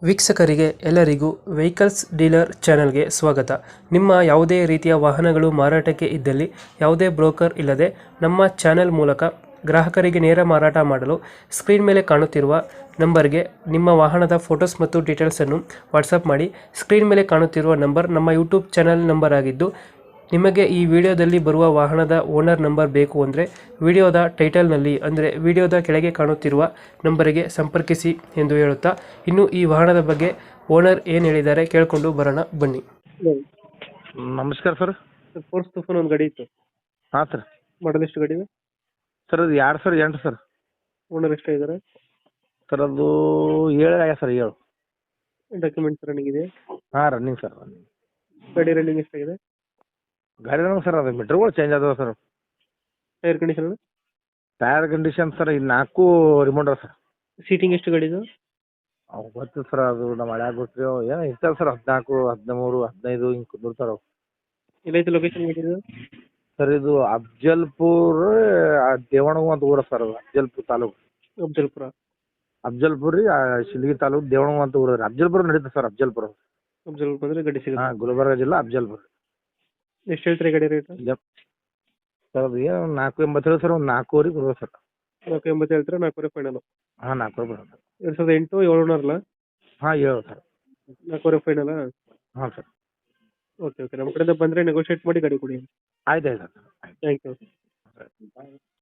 ವೀಕ್ಷಕರಿಗೆ ಎಲ್ಲರಿಗೂ vehicles dealer ಚಾನೆಲ್ಗೆ ಸ್ವಾಗತ. ನಿಮ್ಮ ಯಾವುದೇ ರೀತಿಯ ವಾಹನಗಳು ಮಾರಾಟಕ್ಕೆ ಇದ್ದಲ್ಲಿ ಯಾವುದೇ ಬ್ರೋಕರ್ ಇಲ್ಲದೆ ನಮ್ಮ ಚಾನೆಲ್ ಮೂಲಕ ಗ್ರಾಹಕರಿಗೆ ನೇರ ಮಾರಾಟ ಮಾಡಲು ಸ್ಕ್ರೀನ್ ಮೇಲೆ ಕಾಣುತ್ತಿರುವ ನಂಬರ್ಗೆ ನಿಮ್ಮ ವಾಹನದ ಫೋಟೋಸ್ ಮತ್ತು ಡೀಟೇಲ್ಸನ್ನು ವಾಟ್ಸಪ್ ಮಾಡಿ. ಸ್ಕ್ರೀನ್ ಮೇಲೆ ಕಾಣುತ್ತಿರುವ ನಂಬರ್ ನಮ್ಮ ಯೂಟ್ಯೂಬ್ ಚಾನೆಲ್ ನಂಬರ್ ಆಗಿದ್ದು, ನಿಮಗೆ ಈ ವಿಡಿಯೋದಲ್ಲಿ ಬರುವ ವಾಹನದ ಓನರ್ ನಂಬರ್ ಬೇಕು ಅಂದರೆ ವಿಡಿಯೋದ ಟೈಟಲ್ನಲ್ಲಿ ಅಂದರೆ ವಿಡಿಯೋದ ಕೆಳಗೆ ಕಾಣುತ್ತಿರುವ ನಂಬರಿಗೆ ಸಂಪರ್ಕಿಸಿ ಎಂದು ಹೇಳುತ್ತಾ, ಇನ್ನು ಈ ವಾಹನದ ಬಗ್ಗೆ ಓನರ್ ಏನು ಹೇಳಿದ್ದಾರೆ ಕೇಳಿಕೊಂಡು ಬರೋಣ ಬನ್ನಿ. ನಮಸ್ಕಾರ ಸರ್. ಫೋರ್ಸ್ ತುಫಾನ್ ಒಂದು ಗಾಡಿ ಇತ್ತು, ಹಾಂ ಸರ್. ಮಾಡಲ್ ಎಷ್ಟು ಗಾಡಿ ಇದೆ? ಸರ್ ಅದು 2008 ಸರ್. ಓನರ್ ಎಷ್ಟಾಗಿದ್ದಾರೆ? ಸರ್ ಅದು 7 ಆಗ್ಯದ ಸರ್. 7 ಡಾಕ್ಯುಮೆಂಟ್ಸ್ ರನ್ನಿಂಗ್ ಇದೆ? ಹಾಂ, ರನ್ನಿಂಗ್ ಸರ್. ರನ್ನಿಂಗ್ ಗಾಡಿ ರನ್ನಿಂಗ್ ಎಷ್ಟಾಗಿದೆ? ಗಾಡಿ ರನ್ನಿಂಗ್ ಸರ್. ಅದು ಮೀಟ್ರ್ಗಳು ಚೇಂಜ್ ಆದವ ಸರ್. Tyre condition? Tyre condition sir ಇದು 4 ರಿಮೋಟ್ ಅದ ಸರ್. ಸೀಟಿಂಗ್ ಎಷ್ಟು ಗಾಡಿ ಇದು? ಅವು ಗೊತ್ತು ಸರ್, ಅದು ನಮ್ಮ ಹಳ್ಯಾಗ ಗೊತ್ತ್ರಿ. ಅವು ಏನೋ ಇರ್ತಾವೆ ಸರ್, 14, 13, 15 ಹಿಂಗೆ ಕುಂದಿರ್ತಾವೆ ಅವು. ಎಲ್ಲೈತೆ ಲೊಕೇಶನ್ ಗಾಡಿ ಇದು? ಸರ್ ಇದು ಅಫ್ಜಲ್ಪುರ್ ದೇವಣಗ ಅಂತ ಊರ ಸರ್. ಅದು ಅಫ್ಜಲ್ಪುರ್ ತಾಲೂಕು. ಅಫ್ಜಲ್ಪುರ? ಅಫ್ಜಲ್ಪುರ್ ರೀ, ಶಿಲ್ಗಿ ತಾಲೂಕು, ದೇವಣಗ ಅಂತ ಊರ. ಅಫ್ಜಲ್ಪುರ ನಡೀತದೆ ಸರ್. ಅಫ್ಜಲ್ಪುರ. ಅಫ್ಜಲ್ಪುರ ಬಂದರೆ ಗಾಡಿ ಸಿಗುತ್ತೆ? ಹಾಂ, ಗುಲ್ಬರ್ಗ ಜಿಲ್ಲಾ ಅಫ್ಜಲ್ಪುರ್. ಎಷ್ಟು ಹೇಳ್ತೀರಿ ಗಾಡಿ ರೇಟ್? ಸರ್ ಅದು ಏನು 487 ಸರ್. ಒಂದು 4 ಕೊಡುವ ಸರ್. 480 ಹೇಳ್ತೀರಾ? 4 ಫೈನಲ್? ಹಾಂ, 4 ಬರೋದು. 2008 7 ಅಲ್ಲ? ಹಾಂ, 7 ಸರ್. 4 ಫೈನಲ್? ಹಾಂ ಸರ್. ಓಕೆ ಓಕೆ, ನಮ್ಮ ಕಡೆಯಿಂದ ಬಂದರೆ ನೆಗೋಷಿಯೇಟ್ ಮಾಡಿ ಗಾಡಿ ಕೊಡಿ. ಆಯ್ತು ಆಯ್ತು ಸರ್. Thank you.